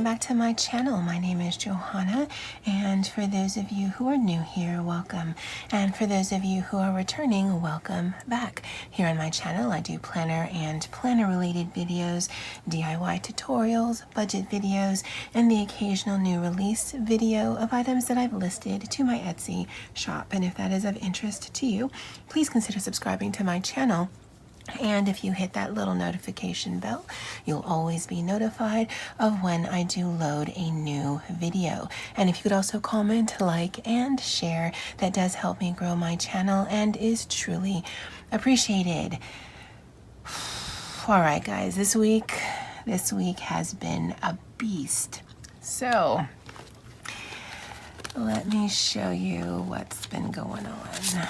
welcome back to my channel. My name is Johanna, and for those of you who are new here, welcome. And for those of you who are returning, welcome back. Here on my channel, I do planner and planner-related videos, DIY tutorials, budget videos, and the occasional new release video of items that I've listed to my Etsy shop. And if that is of interest to you, please consider subscribing to my channel. And if you hit that little notification bell, you'll always be notified of when I do load a new video. And if you could also comment, like, and share, that does help me grow my channel and is truly appreciated. All right, guys, this week has been a beast. So let me show you what's been going on.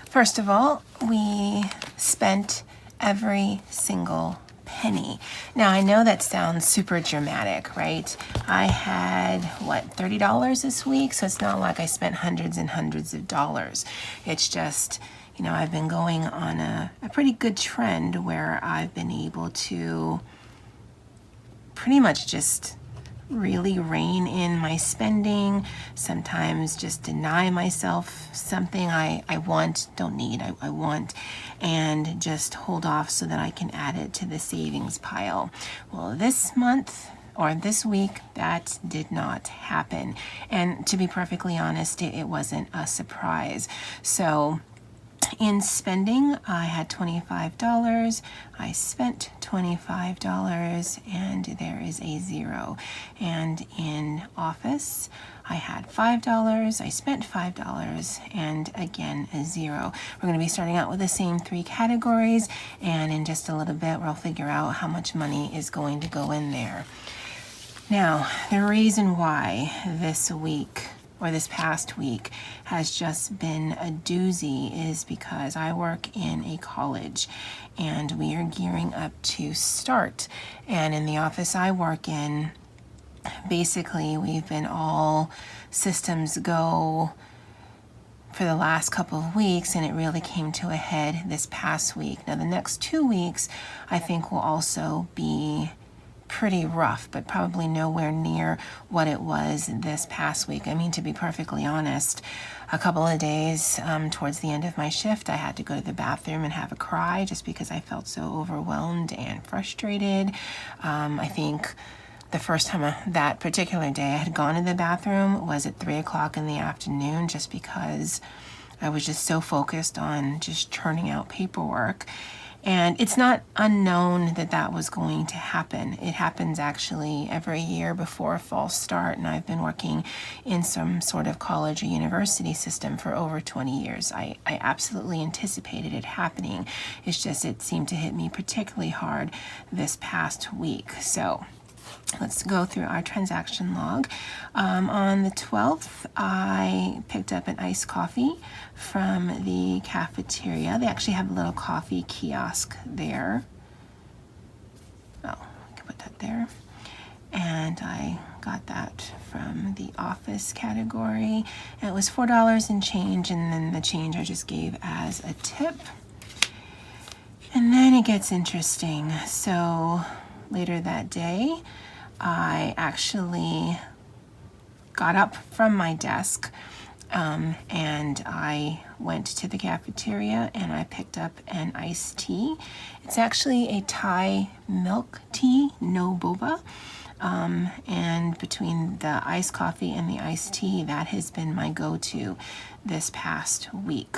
First of all, we spent every single penny. Now, I know that sounds super dramatic, right? I had, $30 this week? So it's not like I spent hundreds and hundreds of dollars. It's just, I've been going on a pretty good trend where I've been able to pretty much just really rein in my spending, sometimes just deny myself something I don't need, I want, and just hold off so that I can add it to the savings pile. Well, this month or this week, that did not happen. And to be perfectly honest, it wasn't a surprise. So in spending, I had $25. I spent $25, and there is a zero. And in office, I had $5. I spent $5, and again, a zero. We're going to be starting out with the same three categories, and in just a little bit, we'll figure out how much money is going to go in there. Now, the reason why this past week has just been a doozy is because I work in a college and we are gearing up to start. And in the office I work in, basically we've been all systems go for the last couple of weeks, and it really came to a head this past week. Now the next 2 weeks I think will also be pretty rough, but probably nowhere near what it was this past week. I mean, to be perfectly honest, a couple of days towards the end of my shift, I had to go to the bathroom and have a cry just because I felt so overwhelmed and frustrated. I think the first time that particular day I had gone to the bathroom was at 3 o'clock in the afternoon, just because I was just so focused on just churning out paperwork. And it's not unknown that that was going to happen. It happens actually every year before fall start, and I've been working in some sort of college or university system for over 20 years. I absolutely anticipated it happening. It's just it seemed to hit me particularly hard this past week. So let's go through our transaction log. On the 12th, I picked up an iced coffee from the cafeteria. They actually have a little coffee kiosk there. Oh, I can put that there. And I got that from the office category. And it was $4 and change, and then the change I just gave as a tip. And then it gets interesting. So later that day, I actually got up from my desk and I went to the cafeteria and I picked up an iced tea. It's actually a Thai milk tea, no boba. And between the iced coffee and the iced tea, that has been my go-to this past week.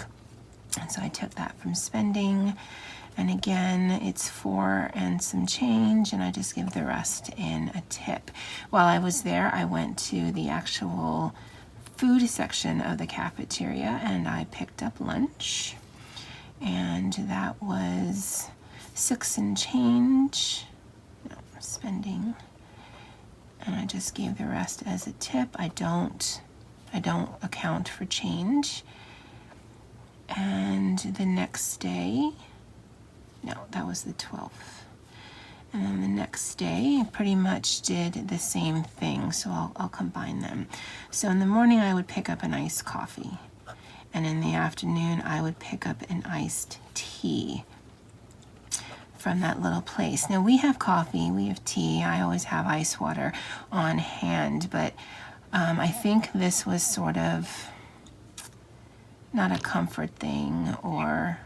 And so I took that from spending. And again, it's $4 and some change, and I just give the rest in a tip. While I was there, I went to the actual food section of the cafeteria and I picked up lunch. And that was $6 and change, spending. And I just gave the rest as a tip. I don't account for change. And the next day, no, that was the 12th. And then the next day, I pretty much did the same thing, so I'll combine them. So in the morning, I would pick up an iced coffee. And in the afternoon, I would pick up an iced tea. from that little place. Now we have coffee, we have tea, I always have ice water on hand, but I think this was sort of not a comfort thing or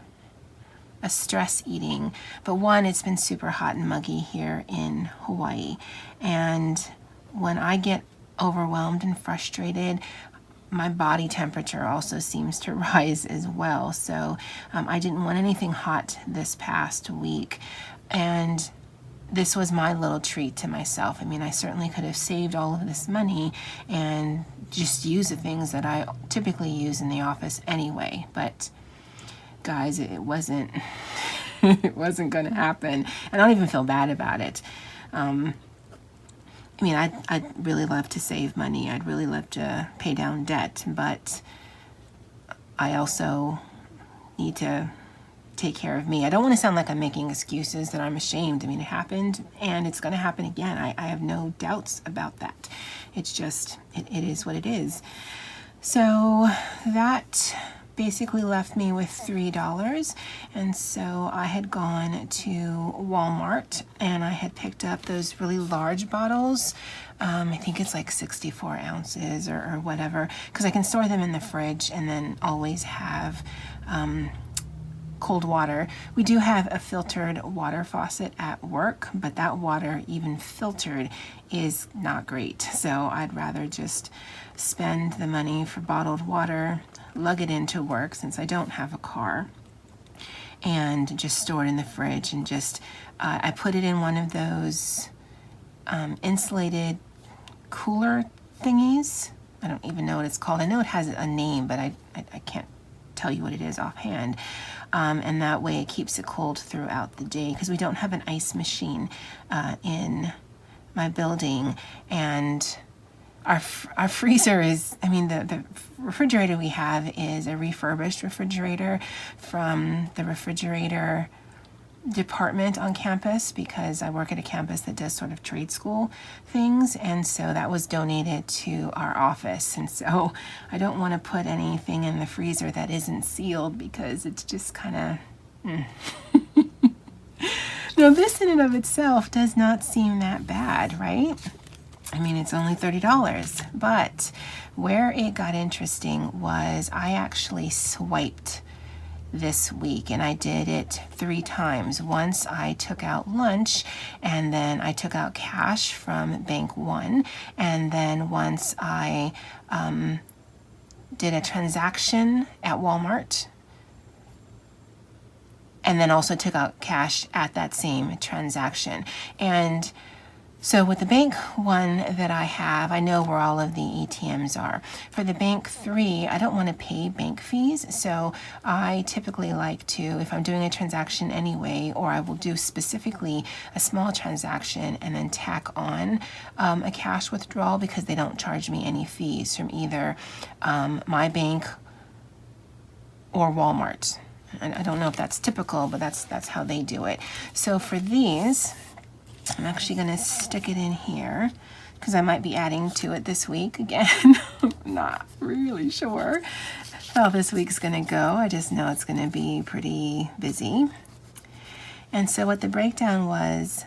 a stress eating, but one, it's been super hot and muggy here in Hawaii, and when I get overwhelmed and frustrated, my body temperature also seems to rise as well. So I didn't want anything hot this past week, and this was my little treat to myself. I mean, I certainly could have saved all of this money and just used the things that I typically use in the office anyway, but guys, it wasn't it wasn't going to happen, and I don't even feel bad about it. I mean, I'd really love to save money. I'd really love to pay down debt, but I also need to take care of me. I don't want to sound like I'm making excuses, that I'm ashamed. I mean, it happened and it's going to happen again. I have no doubts about that. It's just, it is what it is. So that basically left me with $3, and so I had gone to Walmart and I had picked up those really large bottles. I think it's like 64 ounces or whatever, because I can store them in the fridge and then always have cold water. We do have a filtered water faucet at work, but that water, even filtered, is not great. So I'd rather just spend the money for bottled water, lug it into work since I don't have a car, and just store it in the fridge. And just I put it in one of those insulated cooler thingies. I don't even know what it's called. I know it has a name, but I can't tell you what it is offhand. And that way it keeps it cold throughout the day, because we don't have an ice machine in my building. And our freezer is, I mean, the refrigerator we have is a refurbished refrigerator from the refrigerator department on campus, because I work at a campus that does sort of trade school things, and so that was donated to our office. And so I don't want to put anything in the freezer that isn't sealed, because it's just kind of Now this in and of itself does not seem that bad, right? I mean, it's only $30, but where it got interesting was I actually swiped this week, and I did it 3 times. Once I took out lunch, and then I took out cash from Bank One, and then once I did a transaction at Walmart, and then also took out cash at that same transaction. And so with the Bank One that I have, I know where all of the ATMs are. For the Bank 3, I don't want to pay bank fees, so I typically like to, if I'm doing a transaction anyway, or I will do specifically a small transaction and then tack on a cash withdrawal, because they don't charge me any fees from either my bank or Walmart. I don't know if that's typical, but that's how they do it. So for these, I'm actually going to stick it in here, because I might be adding to it this week again. I'm not really sure how this week's going to go. I just know it's going to be pretty busy. And so what the breakdown was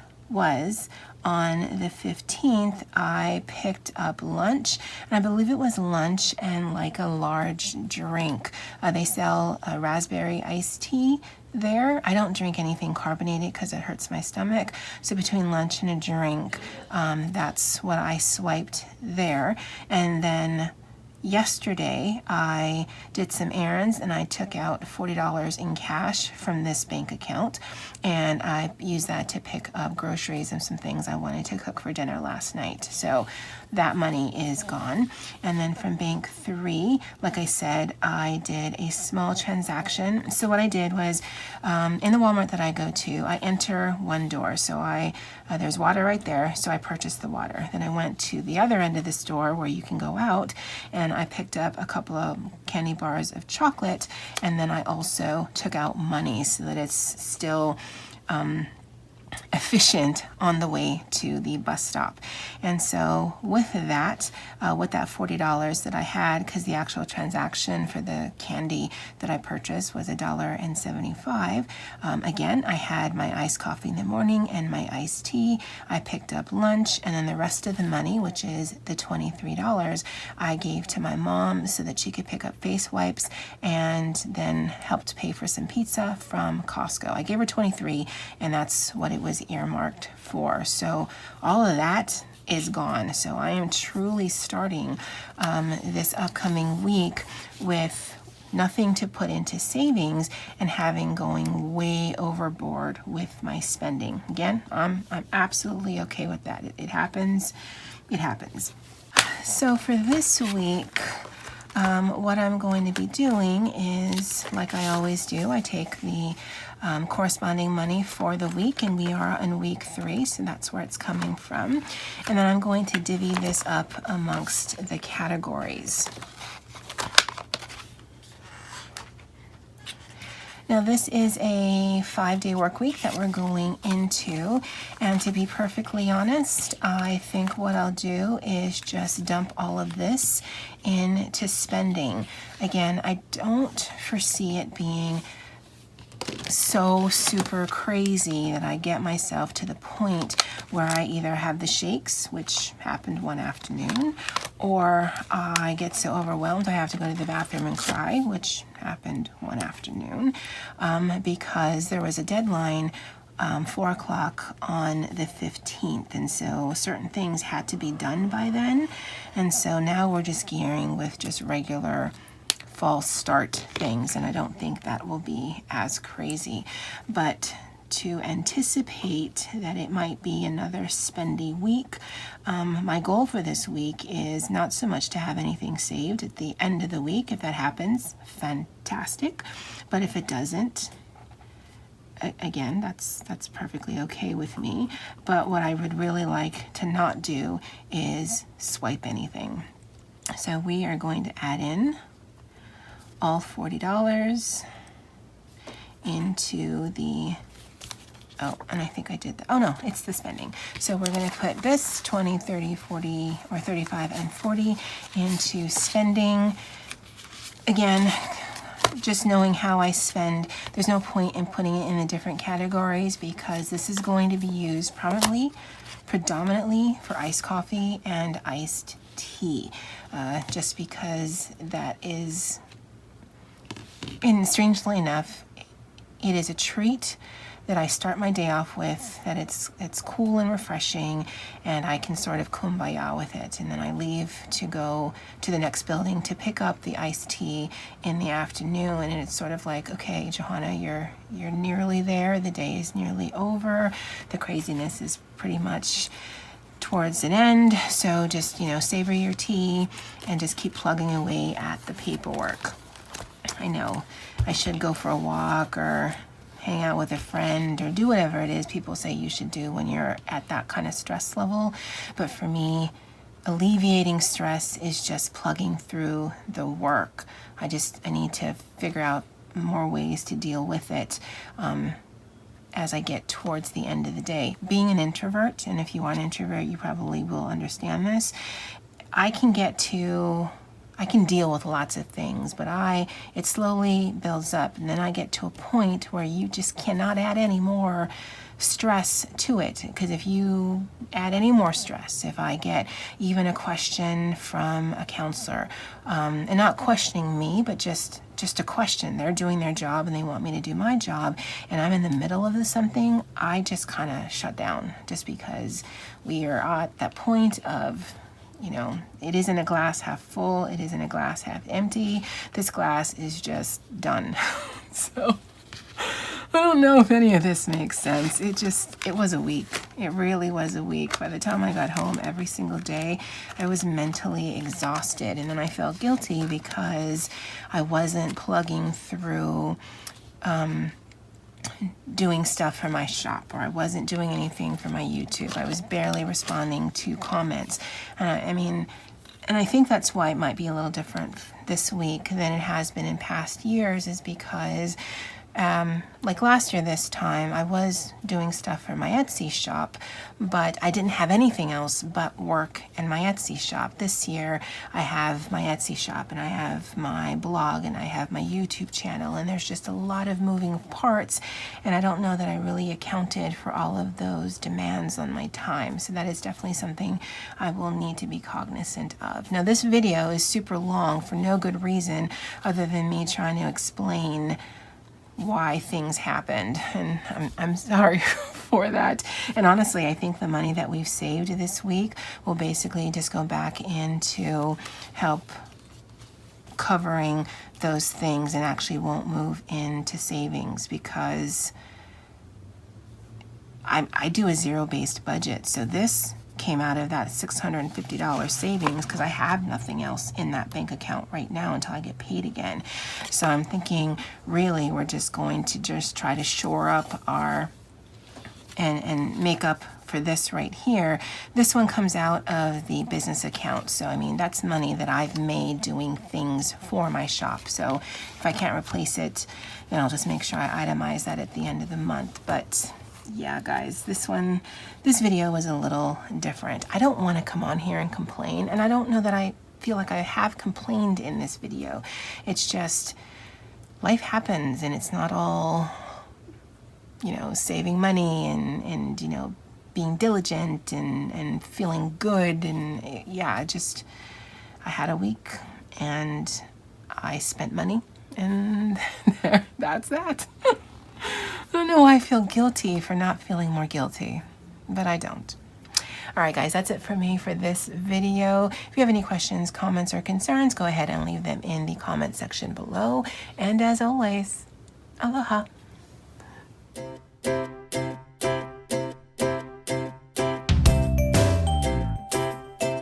on the 15th, I picked up lunch, and I believe it was lunch and like a large drink. They sell a raspberry iced tea there. I don't drink anything carbonated because it hurts my stomach. So between lunch and a drink, that's what I swiped there. And then yesterday I did some errands and I took out $40 in cash from this bank account, and I used that to pick up groceries and some things I wanted to cook for dinner last night. So that money is gone. And then from Bank 3, like I said, I did a small transaction. So what I did was, in the Walmart that I go to, I enter one door. So there's water right there, so I purchased the water. Then I went to the other end of the store where you can go out, and I picked up a couple of candy bars of chocolate, and then I also took out money so that it's still efficient on the way to the bus stop. And so with that $40 that I had, because the actual transaction for the candy that I purchased was $1.75, again, I had my iced coffee in the morning and my iced tea. I picked up lunch, and then the rest of the money, which is the $23, I gave to my mom so that she could pick up face wipes, and then helped pay for some pizza from Costco. I gave her 23, and that's what it was earmarked for. So all of that is gone. So I am truly starting this upcoming week with nothing to put into savings and having going way overboard with my spending. Again, I'm absolutely okay with that. It happens. It happens. So for this week, what I'm going to be doing is, like I always do, I take the corresponding money for the week, and we are in week 3, so that's where it's coming from. And then I'm going to divvy this up amongst the categories. Now this is a 5-day work week that we're going into, and to be perfectly honest, I think what I'll do is just dump all of this into spending. Again, I don't foresee it being so super crazy that I get myself to the point where I either have the shakes, which happened one afternoon, or I get so overwhelmed I have to go to the bathroom and cry, which happened one afternoon, because there was a deadline 4 o'clock on the 15th, and so certain things had to be done by then, and so now we're just gearing with just regular false start things, and I don't think that will be as crazy. But to anticipate that it might be another spendy week, my goal for this week is not so much to have anything saved at the end of the week. If that happens, fantastic. But if it doesn't, again, that's perfectly okay with me. But what I would really like to not do is swipe anything. So we are going to add in all $40 into the, oh, and I think I did that. Oh no, it's the spending. So we're going to put this 20, 30, 40, or 35 and 40 into spending. Again, just knowing how I spend, there's no point in putting it in the different categories, because this is going to be used predominantly for iced coffee and iced tea, just because that is, and strangely enough, it is a treat that I start my day off with, that it's cool and refreshing, and I can sort of kumbaya with it. And then I leave to go to the next building to pick up the iced tea in the afternoon, and it's sort of like, okay, Johanna, you're nearly there. The day is nearly over. The craziness is pretty much towards an end. So just, savor your tea and just keep plugging away at the paperwork. I know I should go for a walk or hang out with a friend or do whatever it is people say you should do when you're at that kind of stress level. But for me, alleviating stress is just plugging through the work. I need to figure out more ways to deal with it as I get towards the end of the day. Being an introvert, and if you are an introvert, you probably will understand this, I can deal with lots of things, but it slowly builds up, and then I get to a point where you just cannot add any more stress to it, because if you add any more stress, if I get even a question from a counselor, and not questioning me, but just a question, they're doing their job and they want me to do my job, and I'm in the middle of something, I just kind of shut down, just because we are at that point of, it isn't a glass half full, it isn't a glass half empty. This glass is just done. So I don't know if any of this makes sense. It was a week. It really was a week. By the time I got home every single day, I was mentally exhausted, and then I felt guilty because I wasn't plugging through doing stuff for my shop, or I wasn't doing anything for my YouTube. I was barely responding to comments. And I think that's why it might be a little different this week than it has been in past years, is because Like last year this time, I was doing stuff for my Etsy shop, but I didn't have anything else but work and my Etsy shop. This year, I have my Etsy shop, and I have my blog, and I have my YouTube channel, and there's just a lot of moving parts, and I don't know that I really accounted for all of those demands on my time. So that is definitely something I will need to be cognizant of. Now, this video is super long for no good reason other than me trying to explain why things happened, and I'm sorry for that. And honestly, I think the money that we've saved this week will basically just go back into help covering those things, and actually won't move into savings, because I do a zero-based budget. So this came out of that $650 savings because I have nothing else in that bank account right now until I get paid again. So I'm thinking really we're just going to just try to shore up our and make up for this right here. This one comes out of the business account. So I mean, that's money that I've made doing things for my shop. So if I can't replace it, then I'll just make sure I itemize that at the end of the month. But yeah, guys, this video was a little different. I don't want to come on here and complain, and I don't know that I feel like I have complained in this video. It's just life happens, and it's not all, saving money and being diligent and feeling good. And yeah, I had a week and I spent money, and that's that. I don't know why I feel guilty for not feeling more guilty, but I don't. All right, guys, that's it for me for this video. If you have any questions, comments, or concerns, go ahead and leave them in the comment section below. And as always, aloha.